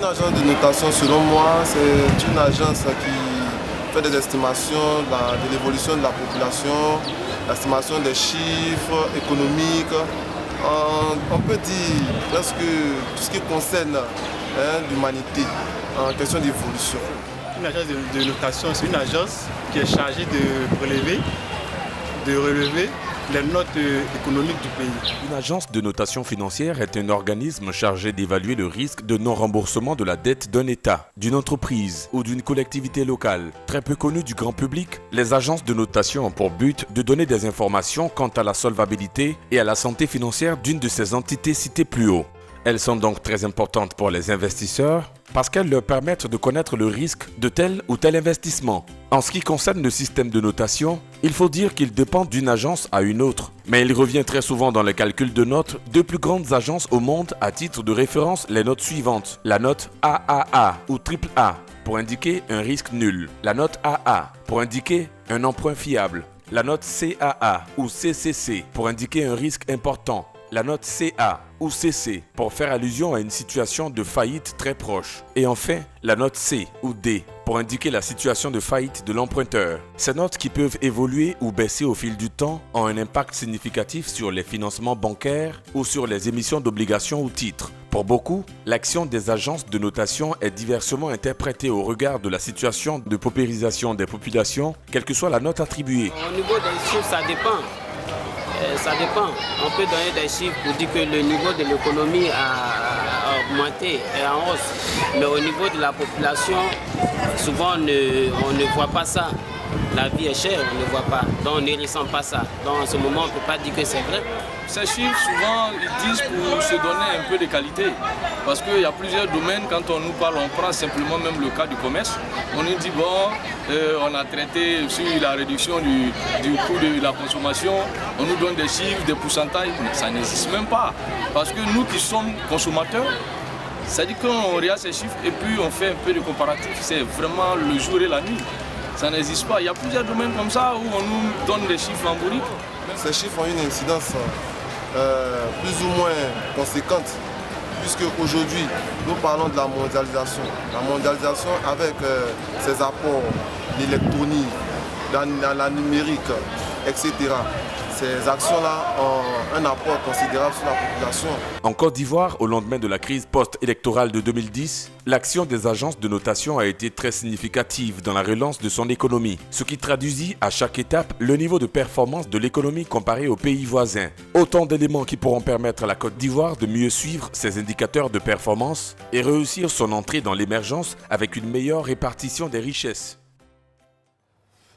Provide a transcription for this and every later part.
agence de notation, selon moi, c'est une agence qui fait des estimations de l'évolution de la population, l'estimation des chiffres économiques. On peut dire presque tout ce qui concerne l'humanité en question d'évolution. Une agence de notation, c'est une agence qui est chargée de relever les notes économiques du pays. Une agence de notation financière est un organisme chargé d'évaluer le risque de non-remboursement de la dette d'un État, d'une entreprise ou d'une collectivité locale. Très peu connues du grand public, les agences de notation ont pour but de donner des informations quant à la solvabilité et à la santé financière d'une de ces entités citées plus haut. Elles sont donc très importantes pour les investisseurs parce qu'elles leur permettent de connaître le risque de tel ou tel investissement. En ce qui concerne le système de notation, il faut dire qu'il dépend d'une agence à une autre. Mais il revient très souvent dans les calculs de notes deux plus grandes agences au monde à titre de référence les notes suivantes. La note AAA ou AAA pour indiquer un risque nul. La note AA pour indiquer un emprunt fiable. La note CAA ou CCC pour indiquer un risque important. La note CA ou CC pour faire allusion à une situation de faillite très proche. Et enfin, la note C ou D pour indiquer la situation de faillite de l'emprunteur. Ces notes qui peuvent évoluer ou baisser au fil du temps ont un impact significatif sur les financements bancaires ou sur les émissions d'obligations ou titres. Pour beaucoup, l'action des agences de notation est diversement interprétée au regard de la situation de paupérisation des populations, quelle que soit la note attribuée. Au niveau des chiffres, ça dépend. Ça dépend. On peut donner des chiffres pour dire que le niveau de l'économie a augmenté, est en hausse. Mais au niveau de la population, souvent on ne voit pas ça. La vie est chère, on ne voit pas. Donc on ne ressent pas ça. Donc en ce moment, on ne peut pas dire que c'est vrai. Ces chiffres, souvent, ils disent pour se donner un peu de qualité. Parce qu'il y a plusieurs domaines, quand on nous parle, on prend simplement même le cas du commerce. On nous dit, bon, on a traité sur la réduction du coût de la consommation. On nous donne des chiffres, des pourcentages, mais ça n'existe même pas. Parce que nous qui sommes consommateurs, ça dit qu'on regarde ces chiffres et puis on fait un peu de comparatif. C'est vraiment le jour et la nuit. Ça n'existe pas. Il y a plusieurs domaines comme ça où on nous donne des chiffres en bourrique. Ces chiffres ont une incidence plus ou moins conséquente, puisque aujourd'hui, nous parlons de la mondialisation. La mondialisation avec ses apports, l'électronique, la numérique, etc. Ces actions-là ont un apport considérable sur la population. En Côte d'Ivoire, au lendemain de la crise post-électorale de 2010, l'action des agences de notation a été très significative dans la relance de son économie, ce qui traduisit à chaque étape le niveau de performance de l'économie comparé aux pays voisins. Autant d'éléments qui pourront permettre à la Côte d'Ivoire de mieux suivre ses indicateurs de performance et réussir son entrée dans l'émergence avec une meilleure répartition des richesses.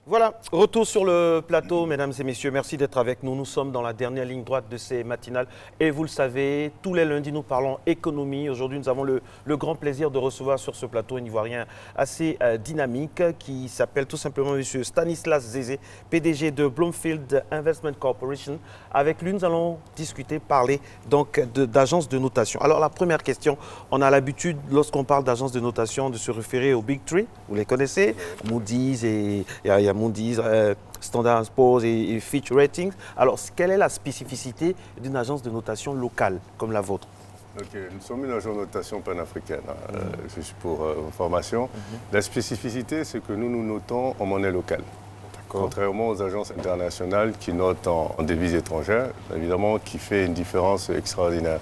Voilà, retour sur le plateau, mesdames et messieurs. Merci d'être avec nous. Nous sommes dans la dernière ligne droite de ces matinales. Et vous le savez, tous les lundis, nous parlons économie. Aujourd'hui, nous avons le grand plaisir de recevoir sur ce plateau un Ivoirien assez dynamique qui s'appelle tout simplement M. Stanislas Zézé, PDG de Bloomfield Investment Corporation. Avec lui, nous allons discuter, parler donc d'agences de notation. Alors, la première question, on a l'habitude, lorsqu'on parle d'agences de notation, de se référer aux Big Three. Vous les connaissez, Moody's et il y a Moody's, Standard & Poor's et Fitch Ratings. Alors, quelle est la spécificité d'une agence de notation locale comme la vôtre? Nous sommes une agence de notation panafricaine, juste pour information. La spécificité, c'est que nous nous notons en monnaie locale. Contrairement aux agences internationales qui notent en devises étrangères, évidemment, qui fait une différence extraordinaire.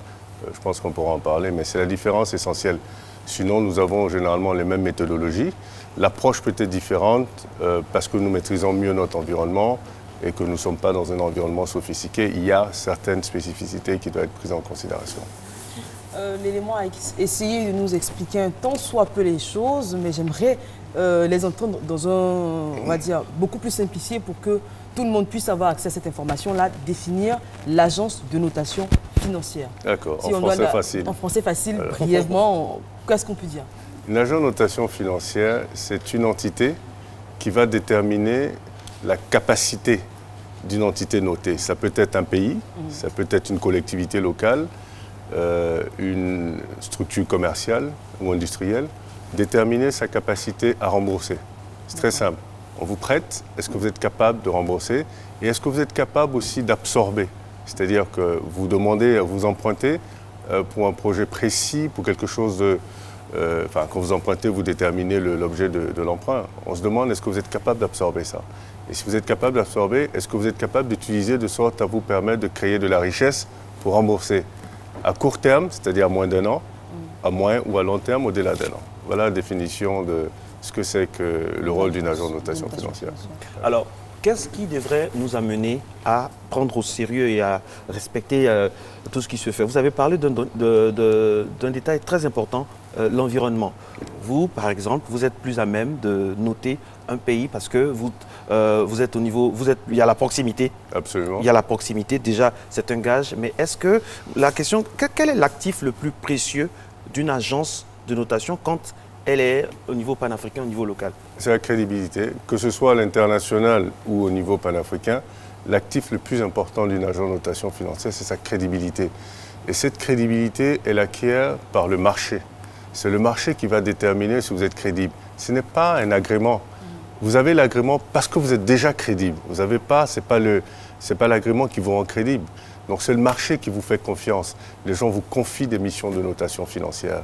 Je pense qu'on pourra en parler, mais c'est la différence essentielle. Sinon, nous avons généralement les mêmes méthodologies. L'approche peut être différente parce que nous maîtrisons mieux notre environnement et que nous ne sommes pas dans un environnement sophistiqué. Il y a certaines spécificités qui doivent être prises en considération. L'élément a essayé de nous expliquer un tant soit peu les choses, mais j'aimerais les entendre dans on va dire, beaucoup plus simplifié pour que tout le monde puisse avoir accès à cette information-là, définir l'agence de notation financière. D'accord, en français facile. En français facile, brièvement, qu'est-ce qu'on peut dire? Une agence de notation financière, c'est une entité qui va déterminer la capacité d'une entité notée. Ça peut être un pays, ça peut être une collectivité locale, une structure commerciale ou industrielle, déterminer sa capacité à rembourser. C'est très simple. On vous prête, est-ce que vous êtes capable de rembourser? Et est-ce que vous êtes capable aussi d'absorber? C'est-à-dire que vous demandez, vous empruntez pour un projet précis, pour quelque chose quand vous empruntez, vous déterminez l'objet de l'emprunt. On se demande, est-ce que vous êtes capable d'absorber ça? Et si vous êtes capable d'absorber, est-ce que vous êtes capable d'utiliser de sorte à vous permettre de créer de la richesse pour rembourser à court terme, c'est-à-dire à moins d'un an, à moyen ou à long terme, au-delà d'un an? Voilà la définition de ce que c'est que le rôle d'une agence de notation financière. Alors, qu'est-ce qui devrait nous amener à prendre au sérieux et à respecter tout ce qui se fait? Vous avez parlé d'un détail très important, l'environnement. Vous, par exemple, vous êtes plus à même de noter un pays parce que vous êtes au niveau, il y a la proximité. Absolument. Il y a la proximité, déjà, c'est un gage. Mais est-ce que la question, quel est l'actif le plus précieux d'une agence de notation quand elle est au niveau panafricain, au niveau local? C'est la crédibilité. Que ce soit à l'international ou au niveau panafricain, l'actif le plus important d'une agence de notation financière, c'est sa crédibilité. Et cette crédibilité, elle acquiert par le marché. C'est le marché qui va déterminer si vous êtes crédible. Ce n'est pas un agrément. Vous avez l'agrément parce que vous êtes déjà crédible. Vous n'avez pas, c'est pas l'agrément qui vous rend crédible. Donc c'est le marché qui vous fait confiance. Les gens vous confient des missions de notation financière.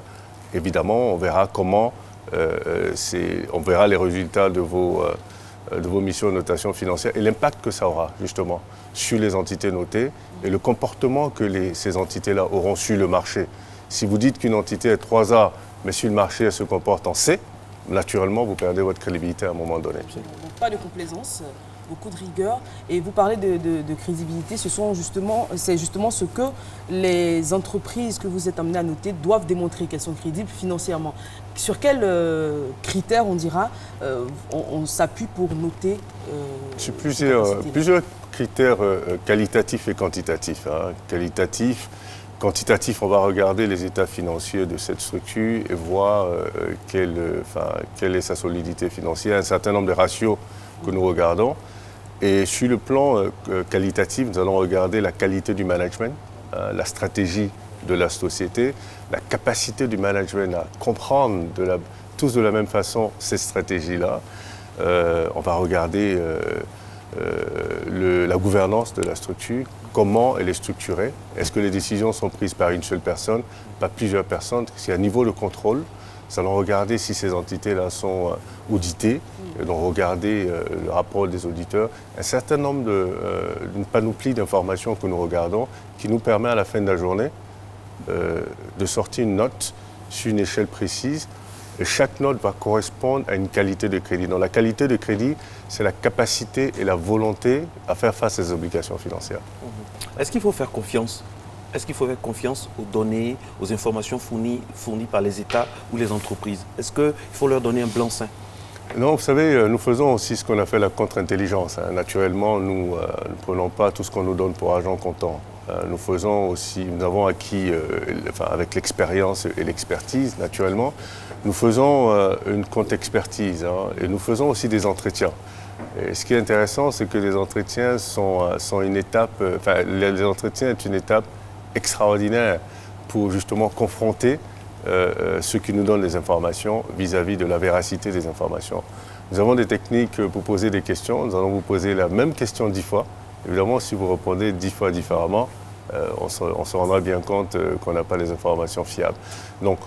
Évidemment, on verra comment, on verra les résultats de vos missions de notation financière et l'impact que ça aura justement sur les entités notées et le comportement que ces entités-là auront sur le marché. Si vous dites qu'une entité est 3A, mais sur le marché elle se comporte en C, naturellement vous perdez votre crédibilité à un moment donné. Donc, pas de complaisance, beaucoup de rigueur. Et vous parlez de crédibilité, c'est justement ce que les entreprises que vous êtes amenés à noter doivent démontrer qu'elles sont crédibles financièrement. Sur quels critères, on dira, on s'appuie pour noter sur plusieurs critères qualitatifs et quantitatifs. Quantitatif, on va regarder les états financiers de cette structure et voir quelle est sa solidité financière, un certain nombre de ratios que nous regardons. Et sur le plan qualitatif, nous allons regarder la qualité du management, la stratégie de la société, la capacité du management à comprendre tous de la même façon ces stratégies-là. On va regarder la gouvernance de la structure, comment elle est structurée. Est-ce que les décisions sont prises par une seule personne, par plusieurs personnes? S'il y a un niveau de contrôle, nous allons regarder si ces entités-là sont auditées, et donc regarder le rapport des auditeurs. Un certain nombre d'une panoplie d'informations que nous regardons qui nous permet à la fin de la journée de sortir une note sur une échelle précise. Et chaque note va correspondre à une qualité de crédit. Donc la qualité de crédit, c'est la capacité et la volonté à faire face à ses obligations financières. Est-ce qu'il faut faire confiance? Est-ce qu'il faut faire confiance aux données, aux informations fournies par les États ou les entreprises? Est-ce qu'il faut leur donner un blanc-seing? Non, vous savez, nous faisons aussi ce qu'on appelle la contre-intelligence. Naturellement, nous ne prenons pas tout ce qu'on nous donne pour argent comptant. Nous avons acquis, avec l'expérience et l'expertise, naturellement, nous faisons une contre-expertise et nous faisons aussi des entretiens. Et ce qui est intéressant, c'est que les entretiens sont une étape, les entretiens est une étape extraordinaire pour justement confronter ceux qui nous donnent les informations vis-à-vis de la véracité des informations. Nous avons des techniques pour poser des questions. Nous allons vous poser la même question 10 fois. Évidemment, si vous répondez 10 fois différemment, on se rendra bien compte qu'on n'a pas les informations fiables. Donc,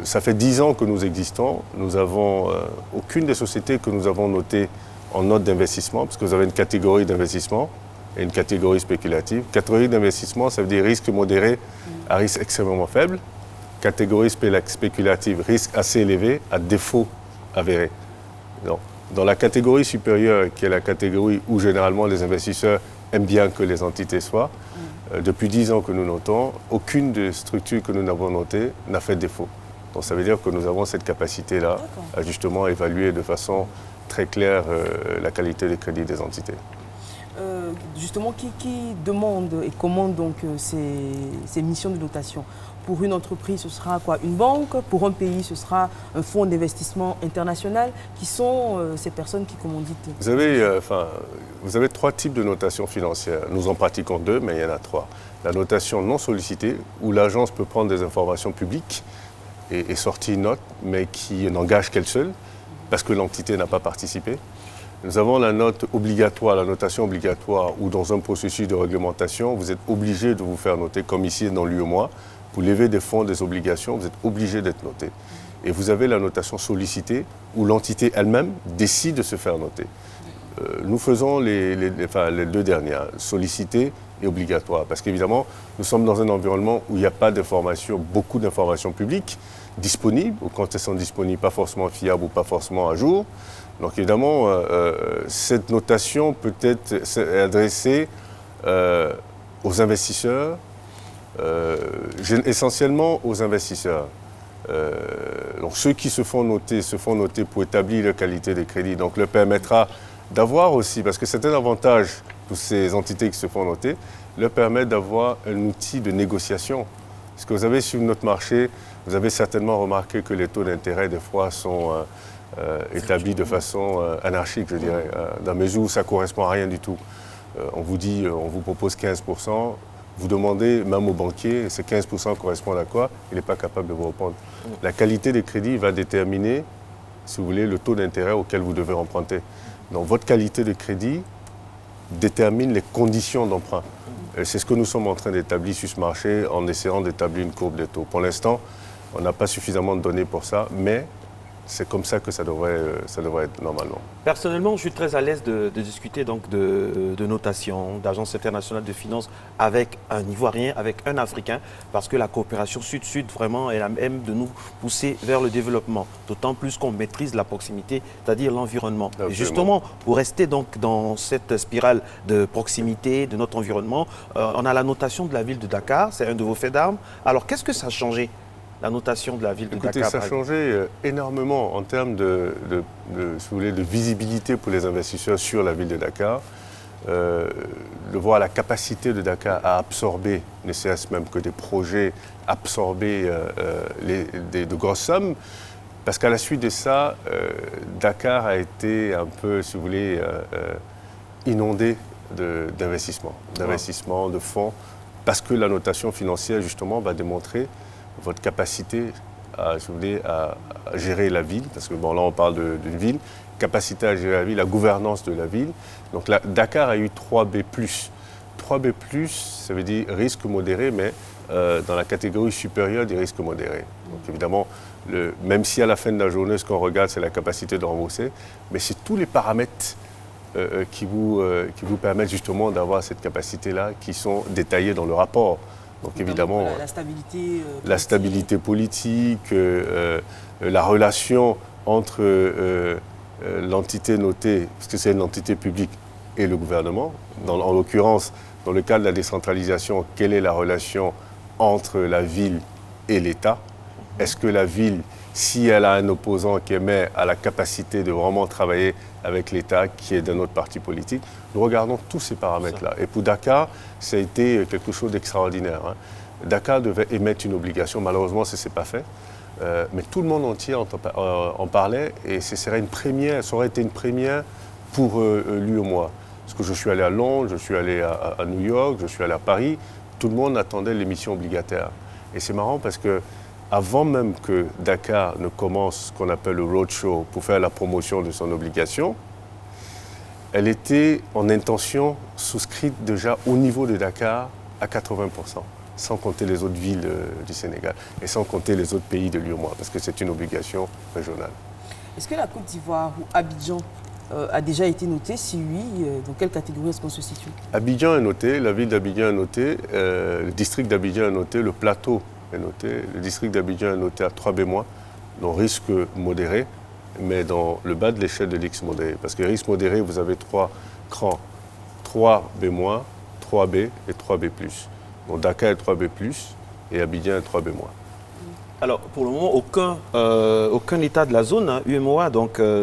ça fait 10 ans que nous existons. Nous avons aucune des sociétés que nous avons notées en note d'investissement, parce que vous avez une catégorie d'investissement et une catégorie spéculative. Catégorie d'investissement, ça veut dire risque modéré à risque extrêmement faible. Catégorie spéculative, risque assez élevé à défaut avéré. Donc, dans la catégorie supérieure, qui est la catégorie où généralement les investisseurs aiment bien que les entités soient, depuis 10 ans que nous notons, aucune des structures que nous avons notées n'a fait défaut. Donc ça veut dire que nous avons cette capacité-là à justement évaluer de façon très claire la qualité des crédits des entités. Justement, qui demande et commande donc ces missions de notation? Pour une entreprise, ce sera quoi? Une banque? Pour un pays, ce sera un fonds d'investissement international? Qui sont ces personnes qui commanditent? Vous avez 3 types de notation financière. Nous en pratiquons 2, mais il y en a 3. La notation non sollicitée, où l'agence peut prendre des informations publiques et sortir une note, mais qui n'engage qu'elle seule, parce que l'entité n'a pas participé. Nous avons la note obligatoire, la notation obligatoire, où dans un processus de réglementation, vous êtes obligé de vous faire noter, comme ici dans l'UEMOA. Vous levez des fonds, des obligations, vous êtes obligé d'être noté. Et vous avez la notation sollicitée, où l'entité elle-même décide de se faire noter. Nous faisons les deux dernières, sollicitées et obligatoires, parce qu'évidemment, nous sommes dans un environnement où il n'y a pas d'informations, beaucoup d'informations publiques disponibles, ou quand elles sont disponibles, pas forcément fiables ou pas forcément à jour. Donc évidemment, cette notation peut être adressée aux investisseurs, essentiellement aux investisseurs. Donc ceux qui se font noter pour établir la qualité des crédits, donc leur permettra d'avoir aussi, parce que c'est un avantage pour ces entités qui se font noter, leur permet d'avoir un outil de négociation. Parce que vous avez sur notre marché, vous avez certainement remarqué que les taux d'intérêt des fois sont établis de façon anarchique, je dirais, dans la mesure où ça ne correspond à rien du tout. On vous dit, on vous propose 15%, vous demandez même au banquier, ces 15% correspondent à quoi? Il n'est pas capable de vous répondre. La qualité des crédits va déterminer, si vous voulez, le taux d'intérêt auquel vous devez emprunter. Donc votre qualité de crédit détermine les conditions d'emprunt. C'est ce que nous sommes en train d'établir sur ce marché en essayant d'établir une courbe des taux. Pour l'instant, on n'a pas suffisamment de données pour ça, mais c'est comme ça que ça devrait être normalement. Personnellement, je suis très à l'aise de discuter donc de notation, d'agence internationale de finances avec un Ivoirien, avec un Africain, parce que la coopération Sud-Sud vraiment est la même de nous pousser vers le développement, d'autant plus qu'on maîtrise la proximité, c'est-à-dire l'environnement. Et justement, pour rester donc dans cette spirale de proximité de notre environnement, on a la notation de la ville de Dakar, c'est un de vos faits d'armes. Alors, qu'est-ce que ça a changé, la notation de la ville de Dakar? Écoutez, ça a changé énormément en termes de visibilité pour les investisseurs sur la ville de Dakar. De voir la capacité de Dakar à absorber, ne serait-ce même que des projets, absorber de grosses sommes. Parce qu'à la suite de ça, Dakar a été un peu, si vous voulez, inondé d'investissements, de fonds, parce que la notation financière, justement, va démontrer votre capacité à gérer la ville, parce que bon, là on parle d'une ville, capacité à gérer la ville, la gouvernance de la ville. Donc Dakar a eu 3B+. 3B+, ça veut dire risque modéré, mais dans la catégorie supérieure des risques modérés. Donc évidemment, même si à la fin de la journée, ce qu'on regarde, c'est la capacité de rembourser, mais c'est tous les paramètres qui vous permettent justement d'avoir cette capacité-là, qui sont détaillés dans le rapport. Donc évidemment, la stabilité politique, la relation entre l'entité notée, parce que c'est une entité publique, et le gouvernement. En l'occurrence, dans le cas de la décentralisation, quelle est la relation entre la ville et l'État? Est-ce que la ville, si elle a un opposant qui émet, a la capacité de vraiment travailler avec l'État qui est d'un autre parti politique? Nous regardons tous ces paramètres-là. Et pour Dakar, ça a été quelque chose d'extraordinaire. Dakar devait émettre une obligation. Malheureusement, ça ne s'est pas fait. Mais tout le monde entier en parlait et ça aurait été une première pour l'UEMOA. Parce que je suis allé à Londres, je suis allé à New York, je suis allé à Paris. Tout le monde attendait l'émission obligataire. Et c'est marrant parce que avant même que Dakar ne commence ce qu'on appelle le roadshow pour faire la promotion de son obligation, elle était en intention souscrite déjà au niveau de Dakar à 80%, sans compter les autres villes du Sénégal et sans compter les autres pays de l'UEMOA, parce que c'est une obligation régionale. Est-ce que la Côte d'Ivoire ou Abidjan a déjà été notée? Si oui, dans quelle catégorie est-ce qu'on se situe? Abidjan est noté, la ville d'Abidjan est notée, le district d'Abidjan est noté, le plateau est noté, le district d'Abidjan est noté à 3B-, donc risque modéré, mais dans le bas de l'échelle de l'X modéré. Parce que risque modéré, vous avez 3 crans, 3B-, 3B et 3B+. Donc Dakar est 3B+, et Abidjan est 3B-. Alors, pour le moment, aucun État de la zone, UEMOA,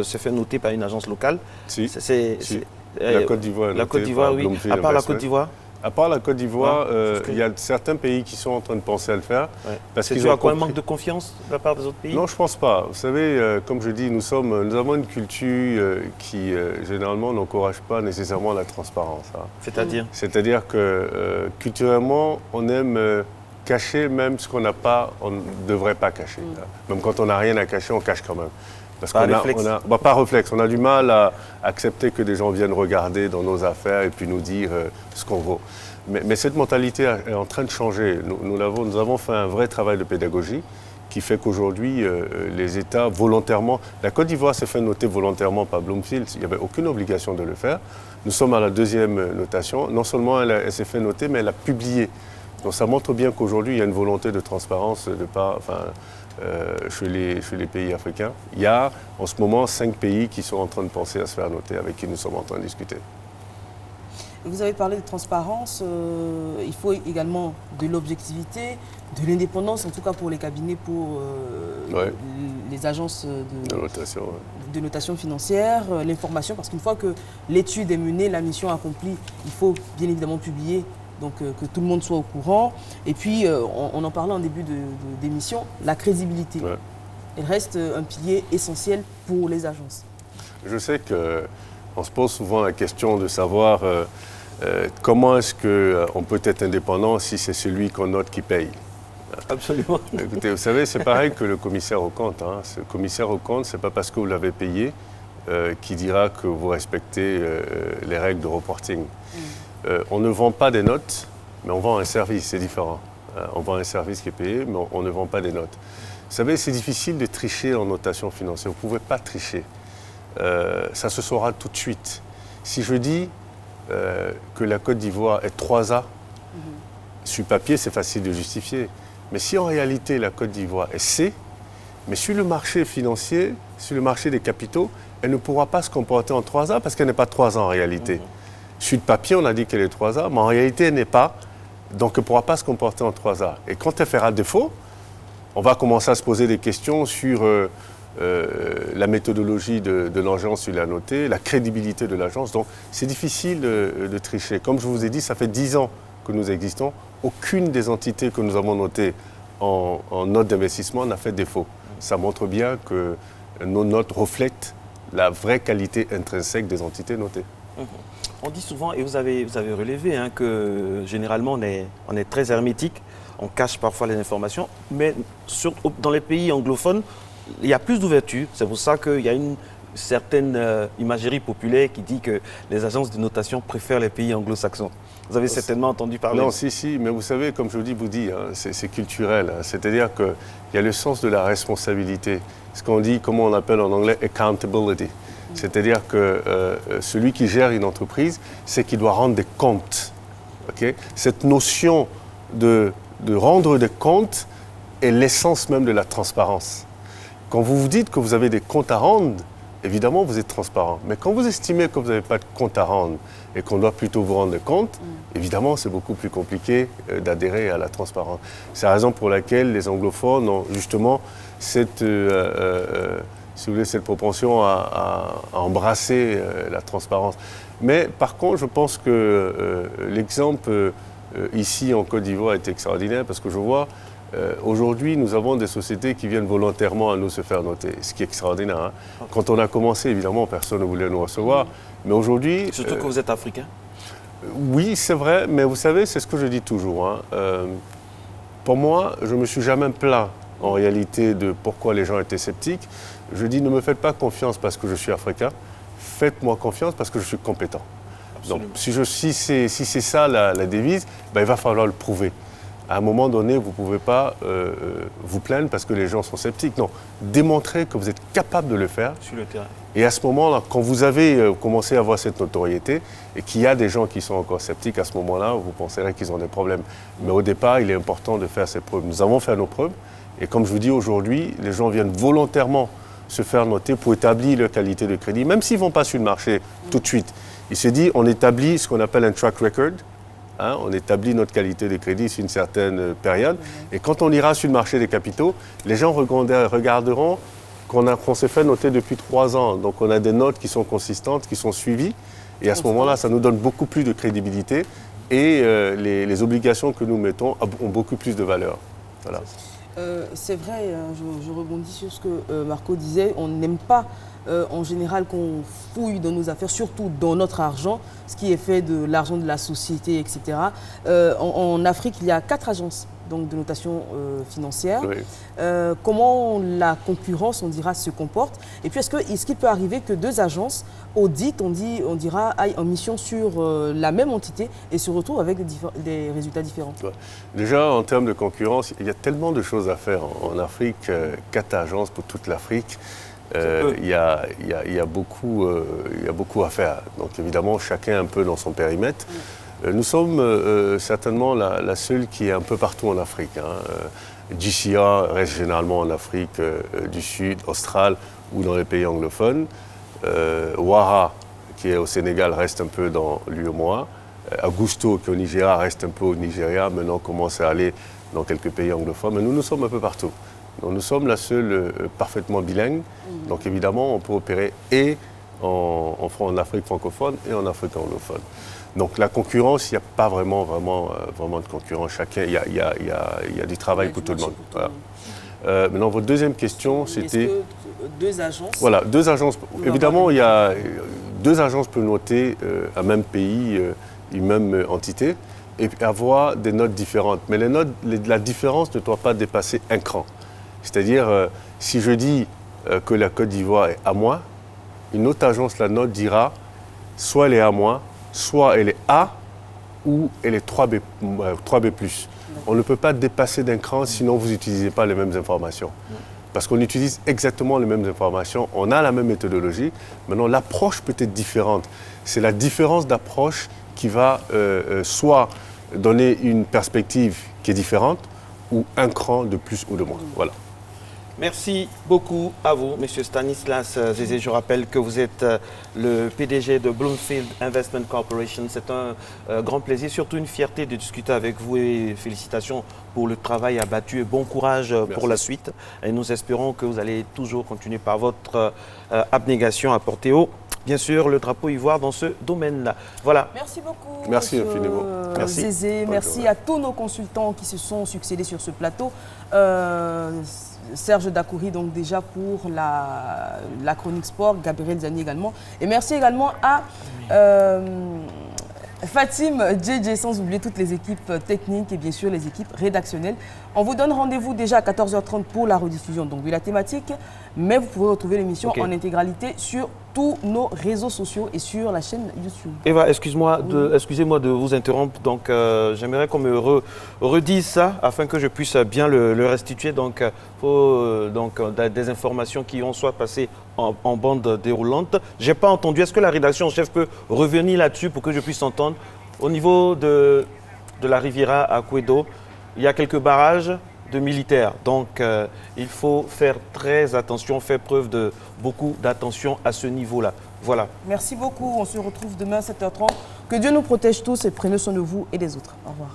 se fait noter par une agence locale. Si. La Côte d'Ivoire est notée. La Côte d'Ivoire, oui. À part la Côte d'Ivoire? À part la Côte d'Ivoire, il y a certains pays qui sont en train de penser à le faire. Ouais. Parce qu'ils ont quoi, un manque de confiance de la part des autres pays? Non, je ne pense pas. Vous savez, comme je dis, nous avons une culture qui, généralement, n'encourage pas nécessairement la transparence. C'est-à-dire? C'est-à-dire que, culturellement, on aime cacher même ce qu'on n'a pas, on ne devrait pas cacher. Même quand on n'a rien à cacher, on cache quand même. Parce pas réflexe. Pas réflexe. On a du mal à accepter que des gens viennent regarder dans nos affaires et puis nous dire ce qu'on vaut. Mais cette mentalité est en train de changer. Nous avons fait un vrai travail de pédagogie qui fait qu'aujourd'hui, les États volontairement... La Côte d'Ivoire s'est fait noter volontairement par Bloomfield, il n'y avait aucune obligation de le faire. Nous sommes à la 2e notation. Non seulement elle s'est fait noter, mais elle a publié. Donc ça montre bien qu'aujourd'hui, il y a une volonté de transparence chez les pays africains. Il y a en ce moment 5 pays qui sont en train de penser à se faire noter, avec qui nous sommes en train de discuter. Vous avez parlé de transparence, il faut également de l'objectivité, de l'indépendance, en tout cas pour les cabinets, pour les agences de notation financière, l'information, parce qu'une fois que l'étude est menée, la mission accomplie, il faut bien évidemment publier, donc que tout le monde soit au courant. Et puis, on en parlait en début d'émission, la crédibilité. Ouais. Elle reste un pilier essentiel pour les agences. Je sais qu'on se pose souvent la question de savoir comment est-ce qu'on peut être indépendant si c'est celui qu'on note qui paye. Absolument. Écoutez, vous savez, c'est pareil que le commissaire aux comptes. Hein. Le commissaire aux comptes, ce n'est pas parce que vous l'avez payé qui dira que vous respectez les règles de reporting. On ne vend pas des notes, mais on vend un service, c'est différent. On vend un service qui est payé, mais on ne vend pas des notes. Vous savez, c'est difficile de tricher en notation financière. Vous ne pouvez pas tricher. Ça se saura tout de suite. Si je dis que la Côte d'Ivoire est 3A, sur papier, c'est facile de justifier. Mais si en réalité la Côte d'Ivoire est C, mais sur le marché financier, sur le marché des capitaux, elle ne pourra pas se comporter en 3A parce qu'elle n'est pas 3A en réalité. Sur le papier, on a dit qu'elle est 3A, mais en réalité, elle n'est pas. Donc, elle ne pourra pas se comporter en 3A. Et quand elle fera défaut, on va commencer à se poser des questions sur la méthodologie de l'agence sur la notée, la crédibilité de l'agence. Donc, c'est difficile de tricher. Comme je vous ai dit, ça fait 10 ans que nous existons. Aucune des entités que nous avons notées en notes d'investissement n'a fait défaut. Ça montre bien que nos notes reflètent la vraie qualité intrinsèque des entités notées. On dit souvent, et vous avez relevé, hein, que généralement on est très hermétique, on cache parfois les informations, mais dans les pays anglophones, il y a plus d'ouverture. C'est pour ça qu'il y a une certaine imagerie populaire qui dit que les agences de notation préfèrent les pays anglo-saxons. Vous avez certainement entendu parler. Non, si, mais vous savez, comme je vous dis, hein, c'est culturel. Hein, c'est-à-dire qu'il y a le sens de la responsabilité. Ce qu'on dit, comment on appelle en anglais, accountability. C'est-à-dire que celui qui gère une entreprise, c'est qu'il doit rendre des comptes. Okay? Cette notion de rendre des comptes est l'essence même de la transparence. Quand vous vous dites que vous avez des comptes à rendre, évidemment, vous êtes transparent. Mais quand vous estimez que vous n'avez pas de compte à rendre et qu'on doit plutôt vous rendre des comptes, évidemment, c'est beaucoup plus compliqué d'adhérer à la transparence. C'est la raison pour laquelle les anglophones ont justement cette... si vous voulez, cette propension à embrasser la transparence. Mais par contre, je pense que l'exemple ici en Côte d'Ivoire est extraordinaire parce que je vois, aujourd'hui, nous avons des sociétés qui viennent volontairement à nous se faire noter, ce qui est extraordinaire. Hein. Quand on a commencé, évidemment, personne ne voulait nous recevoir. Mais aujourd'hui... Surtout que vous êtes africain. Oui, c'est vrai, mais vous savez, c'est ce que je dis toujours. Hein. Pour moi, je ne me suis jamais plaint en réalité de pourquoi les gens étaient sceptiques. Je dis, ne me faites pas confiance parce que je suis africain, faites-moi confiance parce que je suis compétent. Absolument. Donc, si c'est ça la devise, ben, il va falloir le prouver. À un moment donné, vous ne pouvez pas vous plaindre parce que les gens sont sceptiques. Non, démontrez que vous êtes capable de le faire. Sur le terrain. Et à ce moment-là, quand vous avez commencé à avoir cette notoriété et qu'il y a des gens qui sont encore sceptiques, à ce moment-là, vous penserez qu'ils ont des problèmes. Mais au départ, il est important de faire ses preuves. Nous avons fait nos preuves. Et comme je vous dis aujourd'hui, les gens viennent volontairement se faire noter pour établir leur qualité de crédit, même s'ils ne vont pas sur le marché tout de suite. Il se dit, on établit ce qu'on appelle un track record. Hein, on établit notre qualité de crédit sur une certaine période. Et quand on ira sur le marché des capitaux, les gens regarderont qu'on s'est fait noter depuis 3 ans. Donc on a des notes qui sont consistantes, qui sont suivies. Et à ce moment-là, ça nous donne beaucoup plus de crédibilité. Et les obligations que nous mettons ont beaucoup plus de valeur. Voilà. C'est vrai, je rebondis sur ce que Marco disait, on n'aime pas en général qu'on fouille dans nos affaires, surtout dans notre argent, ce qui est fait de l'argent de la société, etc. En Afrique, il y a 4 agences donc de notation financière. Oui. Comment la concurrence, on dira, se comporte? Et puis, est-ce qu'il peut arriver que deux agences auditent, on dira, aillent en mission sur la même entité et se retrouvent avec des résultats différents? Déjà, en termes de concurrence, il y a tellement de choses à faire en Afrique, 4 agences pour toute l'Afrique. Il y a beaucoup à faire. Donc évidemment, chacun un peu dans son périmètre. Nous sommes certainement la seule qui est un peu partout en Afrique. GCA reste généralement en Afrique du Sud, australe ou dans les pays anglophones. Wara, qui est au Sénégal, reste un peu dans l'UEMOA. Augusto, qui est au Nigeria, reste un peu au Nigeria. Maintenant, commence à aller dans quelques pays anglophones. Mais nous sommes un peu partout. Donc, nous sommes la seule parfaitement bilingue. Donc évidemment, on peut opérer et en Afrique francophone et en Afrique anglophone. Donc la concurrence, il n'y a pas vraiment de concurrence. Chacun, il y a du travail pour tout le monde. Voilà. Maintenant, votre deuxième question, c'était... Deux agences? Voilà, 2 agences. Évidemment, il y a 2 agences peuvent noter un même pays, une même entité, et avoir des notes différentes. Mais la différence ne doit pas dépasser un cran. C'est-à-dire, si je dis que la Côte d'Ivoire est à moi, une autre agence la note dira soit elle est à moi, soit elle est A, ou elle est 3B+. On ne peut pas dépasser d'un cran, sinon vous n'utilisez pas les mêmes informations. Parce qu'on utilise exactement les mêmes informations, on a la même méthodologie. Maintenant, l'approche peut être différente. C'est la différence d'approche qui va soit donner une perspective qui est différente, ou un cran de plus ou de moins. Voilà. Merci beaucoup à vous, M. Stanislas Zézé. Je rappelle que vous êtes le PDG de Bloomfield Investment Corporation. C'est un grand plaisir, surtout une fierté de discuter avec vous et félicitations pour le travail abattu et bon courage pour la suite. Et nous espérons que vous allez toujours continuer par votre abnégation à porter haut, bien sûr, le drapeau ivoire dans ce domaine-là. Voilà. Merci beaucoup. Merci infiniment. Merci. Zézé. Merci à tous nos consultants qui se sont succédés sur ce plateau. Serge Dakouri, donc déjà pour la chronique sport, Gabriel Zani également. Et merci également à Fatim JJ, sans oublier toutes les équipes techniques et bien sûr les équipes rédactionnelles. On vous donne rendez-vous déjà à 14h30 pour la rediffusion donc, de la thématique, mais vous pouvez retrouver l'émission en intégralité sur tous nos réseaux sociaux et sur la chaîne YouTube. Eva, excusez-moi de vous interrompre. Donc, j'aimerais qu'on me redise ça afin que je puisse bien le restituer. Donc, il faut des informations qui ont soit passé en bande déroulante. Je n'ai pas entendu. Est-ce que la rédaction en chef peut revenir là-dessus pour que je puisse entendre? Au niveau de la Riviera à Kouedo, il y a quelques barrages de militaires. Donc, il faut faire très attention, faire preuve de beaucoup d'attention à ce niveau-là. Voilà. Merci beaucoup. On se retrouve demain à 7h30. Que Dieu nous protège tous et prenez soin de vous et des autres. Au revoir.